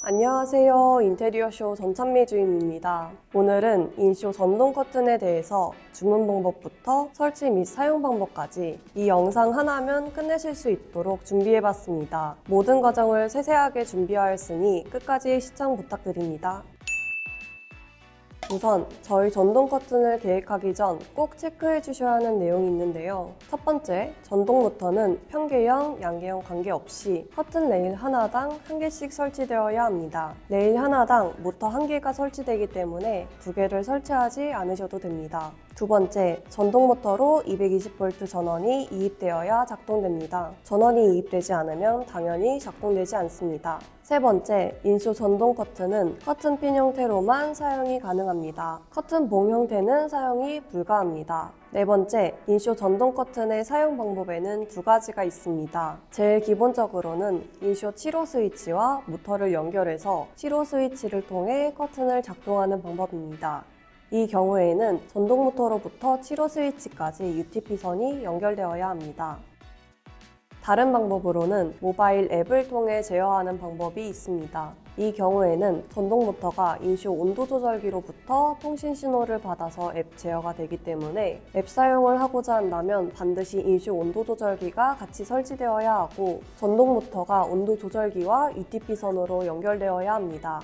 안녕하세요. 인테리어쇼 전찬미 주임입니다. 오늘은 인쇼 전동 커튼에 대해서 주문 방법부터 설치 및 사용 방법까지 이 영상 하나면 끝내실 수 있도록 준비해봤습니다. 모든 과정을 세세하게 준비하였으니 끝까지 시청 부탁드립니다. 우선 저희 전동 커튼을 계획하기 전 꼭 체크해 주셔야 하는 내용이 있는데요. 첫 번째, 전동 모터는 편계형, 양계형 관계없이 커튼 레일 하나당 1개씩 설치되어야 합니다. 레일 하나당 모터 1개가 설치되기 때문에 2개를 설치하지 않으셔도 됩니다. 두 번째, 전동 모터로 220V 전원이 이입되어야 작동됩니다. 전원이 이입되지 않으면 당연히 작동되지 않습니다. 세 번째, 인쇼 전동 커튼은 커튼핀 형태로만 사용이 가능합니다. 커튼봉 형태는 사용이 불가합니다. 네 번째, 인쇼 전동 커튼의 사용 방법에는 2가지가 있습니다. 제일 기본적으로는 인쇼 7호 스위치와 모터를 연결해서 7호 스위치를 통해 커튼을 작동하는 방법입니다. 이 경우에는 전동 모터로부터 7호 스위치까지 UTP선이 연결되어야 합니다. 다른 방법으로는 모바일 앱을 통해 제어하는 방법이 있습니다. 이 경우에는 전동 모터가 인쇼 온도 조절기로부터 통신 신호를 받아서 앱 제어가 되기 때문에 앱 사용을 하고자 한다면 반드시 인쇼 온도 조절기가 같이 설치되어야 하고 전동 모터가 온도 조절기와 UTP선으로 연결되어야 합니다.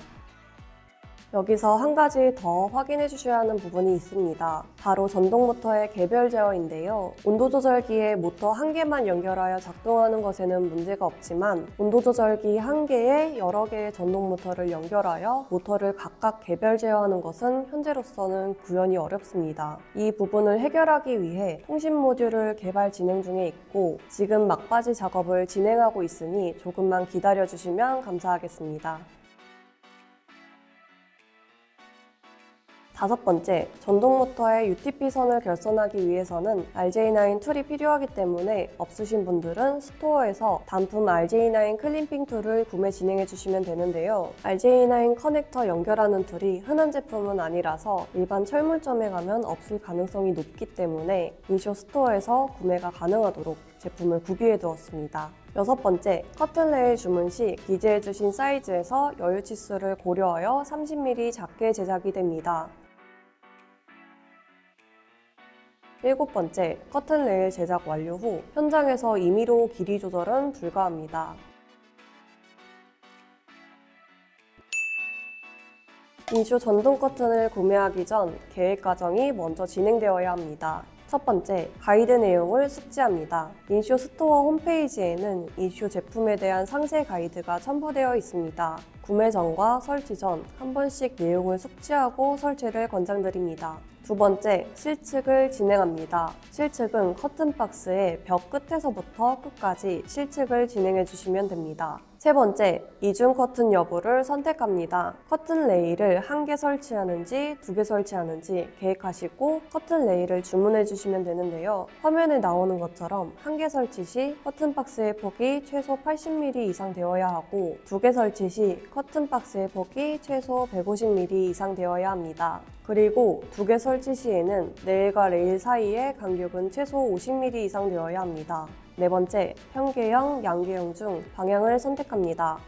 여기서 한 가지 더 확인해 주셔야 하는 부분이 있습니다. 바로 전동 모터의 개별 제어인데요. 온도 조절기에 모터 1개만 연결하여 작동하는 것에는 문제가 없지만 온도 조절기 1개에 여러 개의 전동 모터를 연결하여 모터를 각각 개별 제어하는 것은 현재로서는 구현이 어렵습니다. 이 부분을 해결하기 위해 통신 모듈을 개발 진행 중에 있고 지금 막바지 작업을 진행하고 있으니 조금만 기다려 주시면 감사하겠습니다. 다섯 번째, 전동 모터의 UTP선을 결선하기 위해서는 RJ9 툴이 필요하기 때문에 없으신 분들은 스토어에서 단품 RJ9 클림핑 툴을 구매 진행해 주시면 되는데요. RJ9 커넥터 연결하는 툴이 흔한 제품은 아니라서 일반 철물점에 가면 없을 가능성이 높기 때문에 인쇼 스토어에서 구매가 가능하도록 제품을 구비해 두었습니다. 여섯 번째, 커튼 레일 주문 시 기재해 주신 사이즈에서 여유 치수를 고려하여 30mm 작게 제작이 됩니다. 일곱 번째, 커튼 레일 제작 완료 후 현장에서 임의로 길이 조절은 불가합니다. 인쇼 전동 커튼을 구매하기 전 계획 과정이 먼저 진행되어야 합니다. 첫 번째, 가이드 내용을 숙지합니다. 인쇼 스토어 홈페이지에는 인쇼 제품에 대한 상세 가이드가 첨부되어 있습니다. 구매 전과 설치 전 한 번씩 내용을 숙지하고 설치를 권장드립니다. 두 번째, 실측을 진행합니다. 실측은 커튼 박스의 벽 끝에서부터 끝까지 실측을 진행해 주시면 됩니다. 세 번째, 이중 커튼 여부를 선택합니다. 커튼 레일을 1개 설치하는지 2개 설치하는지 계획하시고 커튼 레일을 주문해 주시면 되는데요. 화면에 나오는 것처럼 1개 설치 시 커튼 박스의 폭이 최소 80mm 이상 되어야 하고 2개 설치 시 커튼 박스의 폭이 최소 150mm 이상 되어야 합니다. 그리고 2개 설치 시에는 레일과 레일 사이의 간격은 최소 50mm 이상 되어야 합니다. 네 번째, 편계형, 양계형 중 방향을 선택합니다.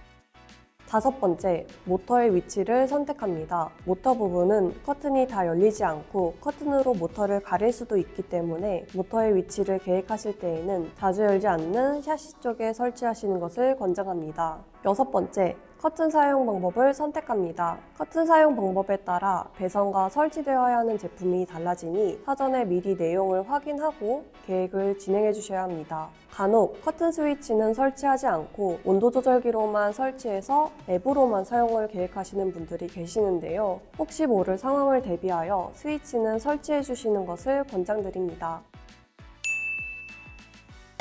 다섯 번째, 모터의 위치를 선택합니다. 모터 부분은 커튼이 다 열리지 않고 커튼으로 모터를 가릴 수도 있기 때문에 모터의 위치를 계획하실 때에는 자주 열지 않는 샤시 쪽에 설치하시는 것을 권장합니다. 여섯 번째, 커튼 사용 방법을 선택합니다. 커튼 사용 방법에 따라 배선과 설치되어야 하는 제품이 달라지니 사전에 미리 내용을 확인하고 계획을 진행해 주셔야 합니다. 간혹 커튼 스위치는 설치하지 않고 온도 조절기로만 설치해서 앱으로만 사용을 계획하시는 분들이 계시는데요. 혹시 모를 상황을 대비하여 스위치는 설치해 주시는 것을 권장드립니다.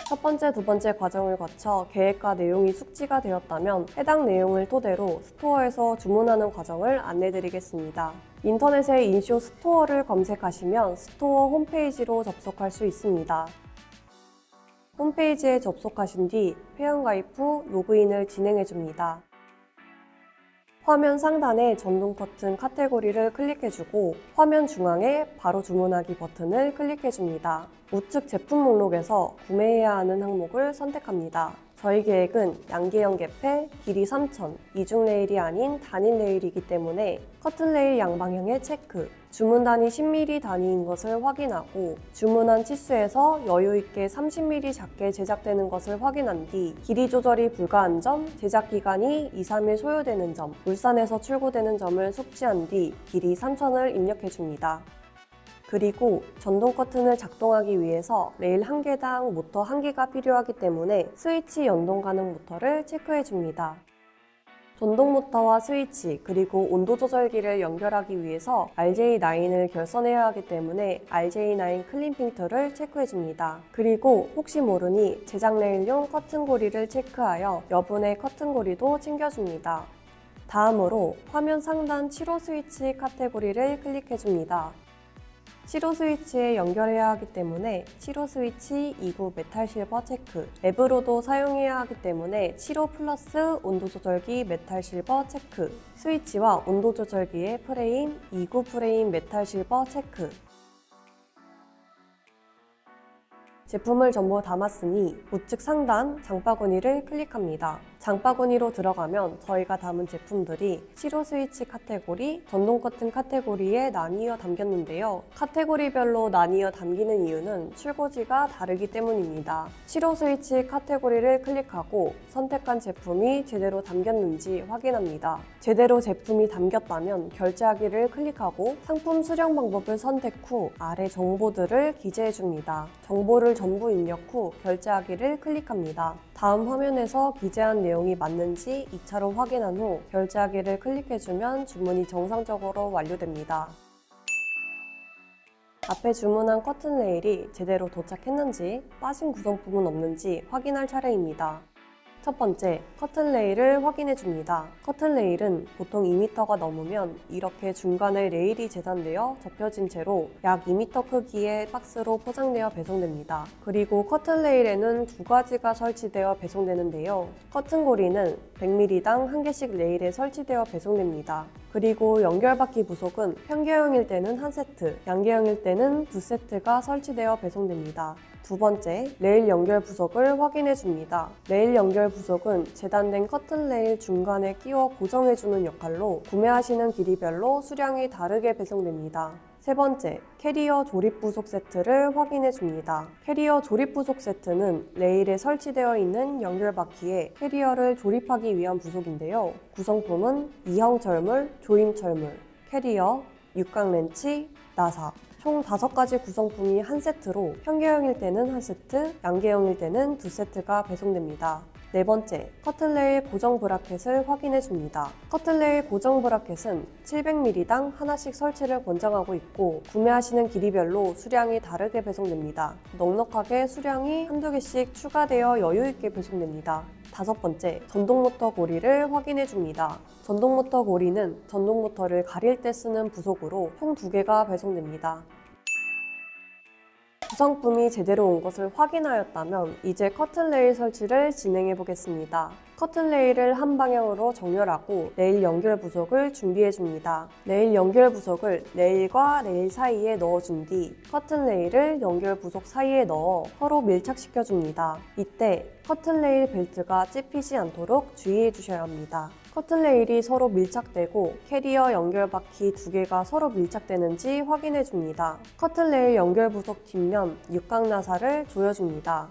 첫 번째, 두 번째 과정을 거쳐 계획과 내용이 숙지가 되었다면 해당 내용을 토대로 스토어에서 주문하는 과정을 안내드리겠습니다. 인터넷에 인쇼 스토어를 검색하시면 스토어 홈페이지로 접속할 수 있습니다. 홈페이지에 접속하신 뒤 회원가입 후 로그인을 진행해줍니다. 화면 상단에 전동 커튼 카테고리를 클릭해주고 화면 중앙에 바로 주문하기 버튼을 클릭해줍니다. 우측 제품 목록에서 구매해야 하는 항목을 선택합니다. 저희 계획은 양계형 갭에 길이 3천, 이중 레일이 아닌 단일 레일이기 때문에 커튼 레일 양방향의 체크, 주문 단위 10mm 단위인 것을 확인하고 주문한 치수에서 여유있게 30mm 작게 제작되는 것을 확인한 뒤 길이 조절이 불가한 점, 제작 기간이 2-3일 소요되는 점, 울산에서 출고되는 점을 숙지한 뒤 길이 3천을 입력해줍니다. 그리고 전동 커튼을 작동하기 위해서 레일 1개당 모터 1개가 필요하기 때문에 스위치 연동 가능 모터를 체크해줍니다. 전동 모터와 스위치 그리고 온도 조절기를 연결하기 위해서 RJ9을 결선해야 하기 때문에 RJ9 클림핑 툴을 체크해줍니다. 그리고 혹시 모르니 제작 레일용 커튼 고리를 체크하여 여분의 커튼 고리도 챙겨줍니다. 다음으로 화면 상단 7호 스위치 카테고리를 클릭해줍니다. 7호 스위치에 연결해야 하기 때문에 7호 스위치 2구 메탈 실버 체크, 앱으로도 사용해야 하기 때문에 7호 플러스 온도 조절기 메탈 실버 체크, 스위치와 온도 조절기의 프레임 2구 프레임 메탈 실버 체크. 제품을 전부 담았으니 우측 상단 장바구니를 클릭합니다. 장바구니로 들어가면 저희가 담은 제품들이 7호 스위치 카테고리, 전동 커튼 카테고리에 나뉘어 담겼는데요. 카테고리별로 나뉘어 담기는 이유는 출고지가 다르기 때문입니다. 7호 스위치 카테고리를 클릭하고 선택한 제품이 제대로 담겼는지 확인합니다. 제대로 제품이 담겼다면 결제하기를 클릭하고 상품 수령 방법을 선택 후 아래 정보들을 기재해 줍니다. 정보를 전부 입력 후 결제하기를 클릭합니다. 다음 화면에서 기재한 내용이 맞는지 2차로 확인한 후 결제하기를 클릭해주면 주문이 정상적으로 완료됩니다. 앞에 주문한 커튼 레일이 제대로 도착했는지 빠진 구성품은 없는지 확인할 차례입니다. 첫 번째, 커튼 레일을 확인해 줍니다. 커튼 레일은 보통 2m가 넘으면 이렇게 중간에 레일이 재단되어 접혀진 채로 약 2m 크기의 박스로 포장되어 배송됩니다. 그리고 커튼 레일에는 2가지가 설치되어 배송되는데요. 커튼 고리는 100mm당 1개씩 레일에 설치되어 배송됩니다. 그리고 연결바퀴 부속은 평계형일 때는 1세트, 양계형일 때는 2세트가 설치되어 배송됩니다. 두 번째, 레일 연결 부속을 확인해 줍니다. 레일 연결 부속은 재단된 커튼 레일 중간에 끼워 고정해주는 역할로 구매하시는 길이별로 수량이 다르게 배송됩니다. 세 번째, 캐리어 조립 부속 세트를 확인해 줍니다. 캐리어 조립 부속 세트는 레일에 설치되어 있는 연결바퀴에 캐리어를 조립하기 위한 부속인데요. 구성품은 이형 철물, 조임 철물, 캐리어, 육각 렌치, 나사, 총 5가지 구성품이 한 세트로 평계형일 때는 한 세트, 양계형일 때는 2세트가 배송됩니다. 네 번째, 커튼 레일 고정 브라켓을 확인해 줍니다. 커튼 레일 고정 브라켓은 700mm당 하나씩 설치를 권장하고 있고 구매하시는 길이별로 수량이 다르게 배송됩니다. 넉넉하게 수량이 한두 개씩 추가되어 여유있게 배송됩니다. 다섯 번째, 전동 모터 고리를 확인해 줍니다. 전동 모터 고리는 전동 모터를 가릴 때 쓰는 부속으로 총 2개가 배송됩니다. 구성품이 제대로 온 것을 확인하였다면 이제 커튼 레일 설치를 진행해 보겠습니다. 커튼 레일을 한 방향으로 정렬하고 레일 연결 부속을 준비해 줍니다. 레일 연결 부속을 레일과 레일 사이에 넣어준 뒤 커튼 레일을 연결 부속 사이에 넣어 서로 밀착시켜 줍니다. 이때 커튼 레일 벨트가 찝히지 않도록 주의해 주셔야 합니다. 커튼 레일이 서로 밀착되고 캐리어 연결 바퀴 2개가 서로 밀착되는지 확인해 줍니다. 커튼 레일 연결 부속 뒷면 육각 나사를 조여줍니다.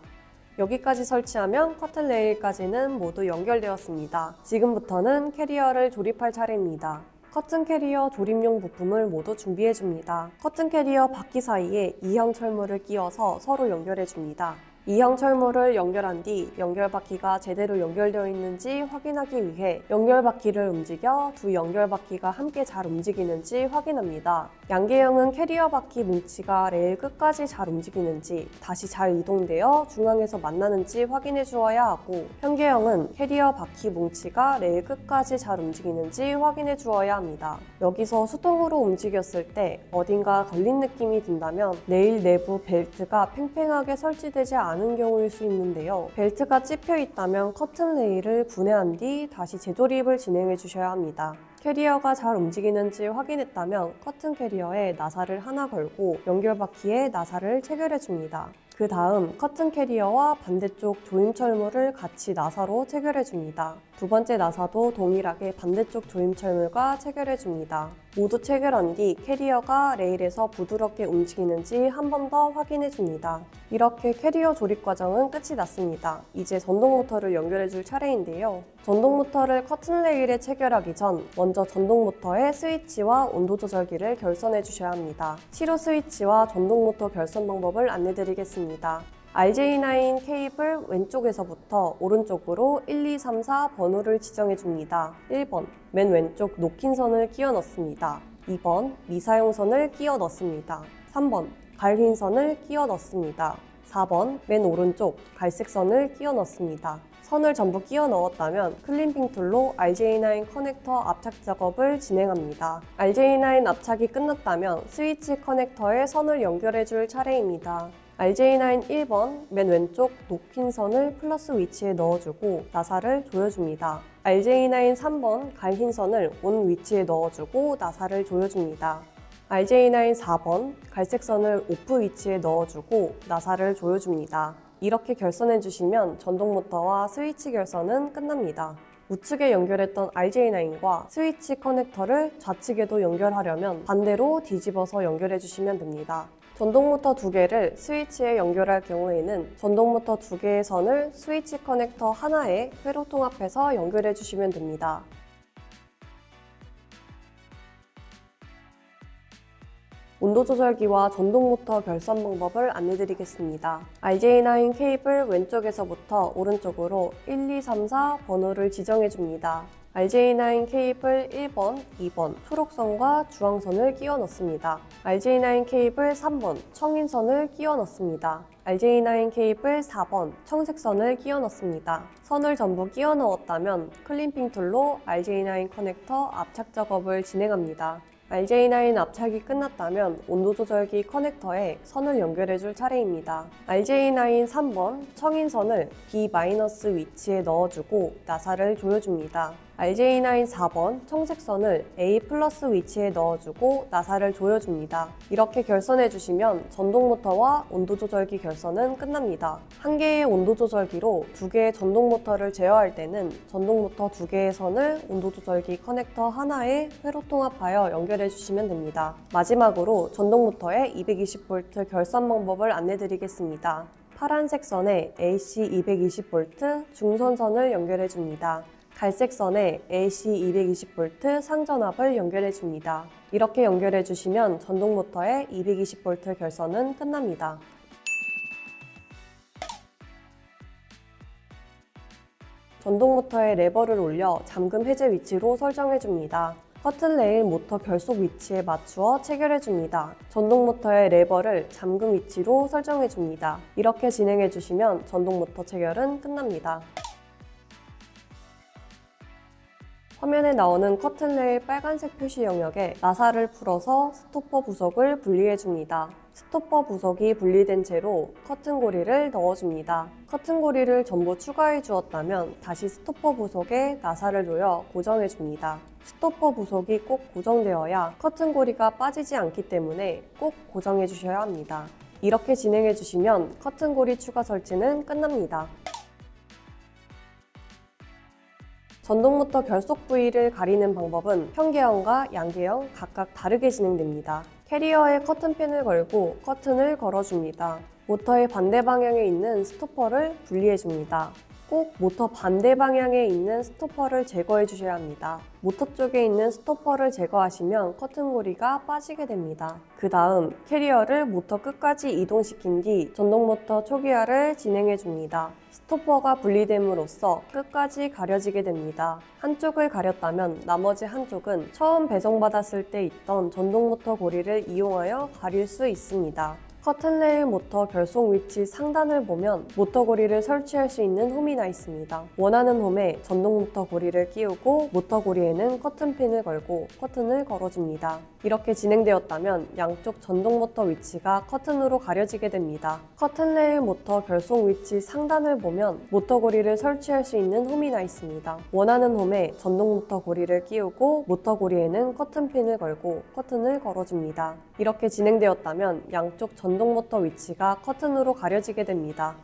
여기까지 설치하면 커튼 레일까지는 모두 연결되었습니다. 지금부터는 캐리어를 조립할 차례입니다. 커튼 캐리어 조립용 부품을 모두 준비해줍니다. 커튼 캐리어 바퀴 사이에 E형 철물을 끼워서 서로 연결해줍니다. E형 철물을 연결한 뒤 연결바퀴가 제대로 연결되어 있는지 확인하기 위해 연결바퀴를 움직여 두 연결바퀴가 함께 잘 움직이는지 확인합니다. 양계형은 캐리어 바퀴 뭉치가 레일 끝까지 잘 움직이는지 다시 잘 이동되어 중앙에서 만나는지 확인해 주어야 하고 평계형은 캐리어 바퀴 뭉치가 레일 끝까지 잘 움직이는지 확인해 주어야 합니다. 여기서 수동으로 움직였을 때 어딘가 걸린 느낌이 든다면 레일 내부 벨트가 팽팽하게 설치되지 않은 경우일 수 있는데요. 벨트가 찝혀 있다면 커튼 레일을 분해한 뒤 다시 재조립을 진행해 주셔야 합니다. 캐리어가 잘 움직이는지 확인했다면 커튼 캐리어에 나사를 하나 걸고 연결바퀴에 나사를 체결해 줍니다. 그 다음 커튼 캐리어와 반대쪽 조임철물을 같이 나사로 체결해줍니다. 두 번째 나사도 동일하게 반대쪽 조임철물과 체결해줍니다. 모두 체결한 뒤 캐리어가 레일에서 부드럽게 움직이는지 한 번 더 확인해줍니다. 이렇게 캐리어 조립 과정은 끝이 났습니다. 이제 전동 모터를 연결해줄 차례인데요. 전동 모터를 커튼 레일에 체결하기 전 먼저 전동 모터의 스위치와 온도 조절기를 결선해 주셔야 합니다. 시로 스위치와 전동 모터 결선 방법을 안내드리겠습니다. RJ9 케이블 왼쪽에서부터 오른쪽으로 1, 2, 3, 4 번호를 지정해 줍니다. 1번, 맨 왼쪽 녹힌 선을 끼워 넣습니다. 2번, 미사용 선을 끼워 넣습니다. 3번, 갈흰 선을 끼워 넣습니다. 4번, 맨 오른쪽 갈색 선을 끼워 넣습니다. 선을 전부 끼워 넣었다면 클림핑 툴로 RJ9 커넥터 압착 작업을 진행합니다. RJ9 압착이 끝났다면 스위치 커넥터에 선을 연결해 줄 차례입니다. RJ9 1번 맨 왼쪽 녹힌 선을 플러스 위치에 넣어주고 나사를 조여줍니다. RJ9 3번 갈흰 선을 온 위치에 넣어주고 나사를 조여줍니다. RJ9 4번 갈색 선을 오프 위치에 넣어주고 나사를 조여줍니다. 이렇게 결선해 주시면 전동 모터와 스위치 결선은 끝납니다. 우측에 연결했던 RJ9과 스위치 커넥터를 좌측에도 연결하려면 반대로 뒤집어서 연결해 주시면 됩니다. 전동 모터 2개를 스위치에 연결할 경우에는 전동 모터 2개의 선을 스위치 커넥터 하나에 회로 통합해서 연결해 주시면 됩니다. 온도 조절기와 전동 모터 결선 방법을 안내드리겠습니다. RJ9 케이블 왼쪽에서부터 오른쪽으로 1, 2, 3, 4 번호를 지정해 줍니다. RJ9 케이블 1번, 2번 초록선과 주황선을 끼워 넣습니다. RJ9 케이블 3번 청인선을 끼워 넣습니다. RJ9 케이블 4번 청색선을 끼워 넣습니다. 선을 전부 끼워 넣었다면 클림핑 툴로 RJ9 커넥터 압착 작업을 진행합니다. RJ9 압착이 끝났다면 온도 조절기 커넥터에 선을 연결해 줄 차례입니다. RJ9 3번 청인선을 B- 위치에 넣어주고 나사를 조여줍니다. RJ9 4번 청색선을 A+ 위치에 넣어주고 나사를 조여줍니다. 이렇게 결선해 주시면 전동 모터와 온도 조절기 결선은 끝납니다. 한 개의 온도 조절기로 2개의 전동 모터를 제어할 때는 전동 모터 2개의 선을 온도 조절기 커넥터 하나에 회로 통합하여 연결해 주시면 됩니다. 마지막으로 전동 모터의 220V 결선 방법을 안내드리겠습니다. 파란색 선에 AC 220V 중선선을 연결해 줍니다. 갈색 선에 AC 220V 상전압을 연결해 줍니다. 이렇게 연결해 주시면 전동 모터의 220V 결선은 끝납니다. 전동 모터의 레버를 올려 잠금 해제 위치로 설정해 줍니다. 커튼 레일 모터 결속 위치에 맞추어 체결해 줍니다. 전동 모터의 레버를 잠금 위치로 설정해 줍니다. 이렇게 진행해 주시면 전동 모터 체결은 끝납니다. 화면에 나오는 커튼 레일 빨간색 표시 영역에 나사를 풀어서 스토퍼 부속을 분리해 줍니다. 스토퍼 부속이 분리된 채로 커튼 고리를 넣어줍니다. 커튼 고리를 전부 추가해 주었다면 다시 스토퍼 부속에 나사를 조여 고정해 줍니다. 스토퍼 부속이 꼭 고정되어야 커튼 고리가 빠지지 않기 때문에 꼭 고정해 주셔야 합니다. 이렇게 진행해 주시면 커튼 고리 추가 설치는 끝납니다. 전동 모터 결속 부위를 가리는 방법은 현계형과 양계형 각각 다르게 진행됩니다. 캐리어에 커튼핀을 걸고 커튼을 걸어줍니다. 모터의 반대 방향에 있는 스토퍼를 분리해줍니다. 꼭 모터 반대 방향에 있는 스토퍼를 제거해 주셔야 합니다. 모터 쪽에 있는 스토퍼를 제거하시면 커튼고리가 빠지게 됩니다. 그 다음 캐리어를 모터 끝까지 이동시킨 뒤 전동 모터 초기화를 진행해 줍니다. 스토퍼가 분리됨으로써 끝까지 가려지게 됩니다. 한쪽을 가렸다면 나머지 한쪽은 처음 배송받았을 때 있던 전동 모터 고리를 이용하여 가릴 수 있습니다. 커튼 레일 모터 결속 위치 상단을 보면 모터 고리를 설치할 수 있는 홈이 나 있습니다. 원하는 홈에 전동 모터 고리를 끼우고 모터 고리에는 커튼핀을 걸고 커튼을 걸어줍니다. 이렇게 진행되었다면 양쪽 전동 모터 위치가 커튼으로 가려지게 됩니다. 커튼 레일 모터 결속 위치 상단을 보면 모터 고리를 설치할 수 있는 홈이 나 있습니다. 원하는 홈에 전동 모터 고리를 끼우고 모터 고리에는 커튼핀을 걸고 커튼을 걸어줍니다. 이렇게 진행되었다면 양쪽 전동 전동 모터 위치가 커튼으로 가려지게 됩니다.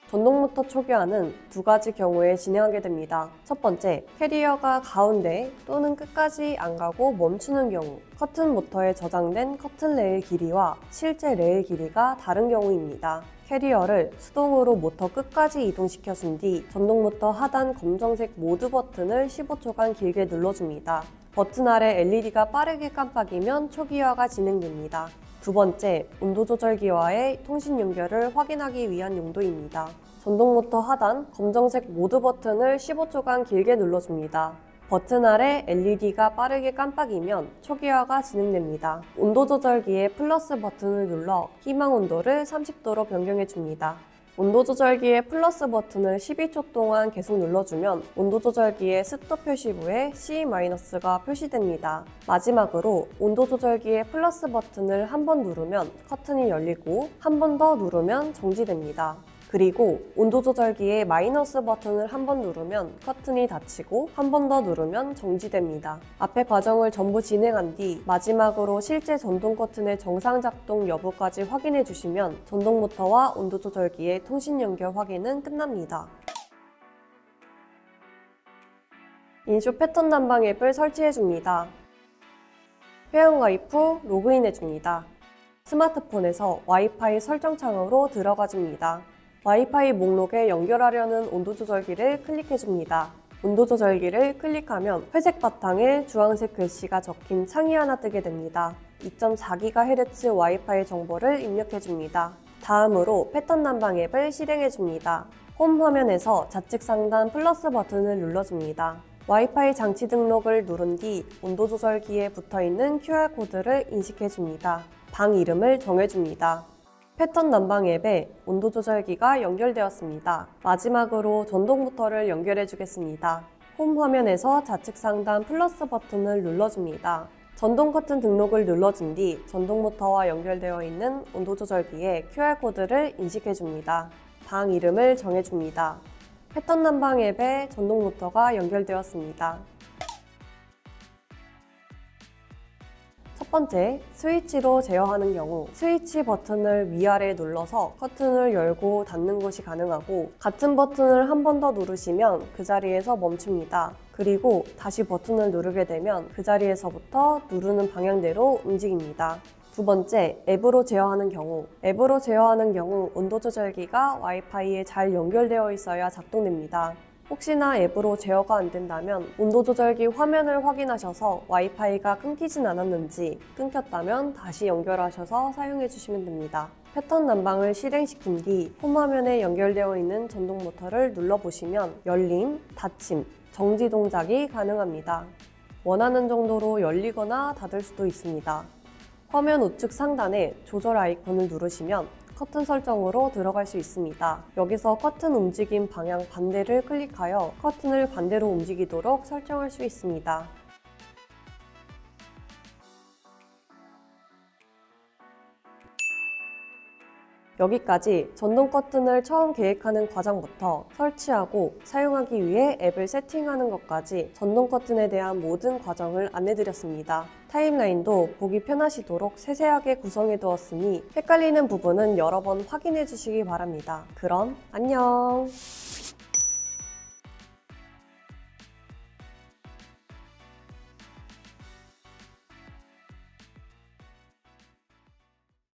전동 모터 초기화는 두 가지 경우에 진행하게 됩니다. 첫 번째, 캐리어가 가운데 또는 끝까지 안 가고 멈추는 경우, 커튼 모터에 저장된 커튼 레일 길이와 실제 레일 길이가 다른 경우입니다. 캐리어를 수동으로 모터 끝까지 이동시켜준 뒤 전동 모터 하단 검정색 모드 버튼을 15초간 길게 눌러줍니다. 버튼 아래 LED가 빠르게 깜빡이면 초기화가 진행됩니다. 두 번째, 온도 조절기와의 통신 연결을 확인하기 위한 용도입니다. 전동 모터 하단 검정색 모드 버튼을 15초간 길게 눌러줍니다. 버튼 아래 LED가 빠르게 깜빡이면 초기화가 진행됩니다. 온도 조절기의 플러스 버튼을 눌러 희망 온도를 30도로 변경해줍니다. 온도 조절기의 플러스 버튼을 12초 동안 계속 눌러주면 온도 조절기의 습도 표시부에 C-가 표시됩니다. 마지막으로 온도 조절기의 플러스 버튼을 한 번 누르면 커튼이 열리고 한 번 더 누르면 정지됩니다. 그리고 온도 조절기의 마이너스 버튼을 한 번 누르면 커튼이 닫히고 한 번 더 누르면 정지됩니다. 앞의 과정을 전부 진행한 뒤 마지막으로 실제 전동 커튼의 정상 작동 여부까지 확인해 주시면 전동 모터와 온도 조절기의 통신 연결 확인은 끝납니다. 인쇼 패턴 난방 앱을 설치해 줍니다. 회원 가입 후 로그인해 줍니다. 스마트폰에서 와이파이 설정 창으로 들어가 줍니다. 와이파이 목록에 연결하려는 온도 조절기를 클릭해줍니다. 온도 조절기를 클릭하면 회색 바탕에 주황색 글씨가 적힌 창이 하나 뜨게 됩니다. 2.4GHz 와이파이 정보를 입력해줍니다. 다음으로 패턴 난방 앱을 실행해줍니다. 홈 화면에서 좌측 상단 플러스 버튼을 눌러줍니다. 와이파이 장치 등록을 누른 뒤 온도 조절기에 붙어있는 QR코드를 인식해줍니다. 방 이름을 정해줍니다. 패턴 난방 앱에 온도 조절기가 연결되었습니다. 마지막으로 전동 모터를 연결해 주겠습니다. 홈 화면에서 좌측 상단 플러스 버튼을 눌러줍니다. 전동 커튼 등록을 눌러준 뒤 전동 모터와 연결되어 있는 온도 조절기에 QR코드를 인식해 줍니다. 방 이름을 정해줍니다. 패턴 난방 앱에 전동 모터가 연결되었습니다. 첫 번째, 스위치로 제어하는 경우 스위치 버튼을 위아래 눌러서 커튼을 열고 닫는 것이 가능하고 같은 버튼을 한 번 더 누르시면 그 자리에서 멈춥니다. 그리고 다시 버튼을 누르게 되면 그 자리에서부터 누르는 방향대로 움직입니다. 두 번째, 앱으로 제어하는 경우 앱으로 제어하는 경우 온도 조절기가 와이파이에 잘 연결되어 있어야 작동됩니다. 혹시나 앱으로 제어가 안 된다면 온도 조절기 화면을 확인하셔서 와이파이가 끊기진 않았는지 끊겼다면 다시 연결하셔서 사용해 주시면 됩니다. 패턴 난방을 실행시킨 뒤 홈 화면에 연결되어 있는 전동 모터를 눌러보시면 열림, 닫힘, 정지 동작이 가능합니다. 원하는 정도로 열리거나 닫을 수도 있습니다. 화면 우측 상단에 조절 아이콘을 누르시면 커튼 설정으로 들어갈 수 있습니다. 여기서 커튼 움직임 방향 반대를 클릭하여 커튼을 반대로 움직이도록 설정할 수 있습니다. 여기까지 전동 커튼을 처음 계획하는 과정부터 설치하고 사용하기 위해 앱을 세팅하는 것까지 전동 커튼에 대한 모든 과정을 안내드렸습니다. 타임라인도 보기 편하시도록 세세하게 구성해 두었으니 헷갈리는 부분은 여러 번 확인해 주시기 바랍니다. 그럼 안녕!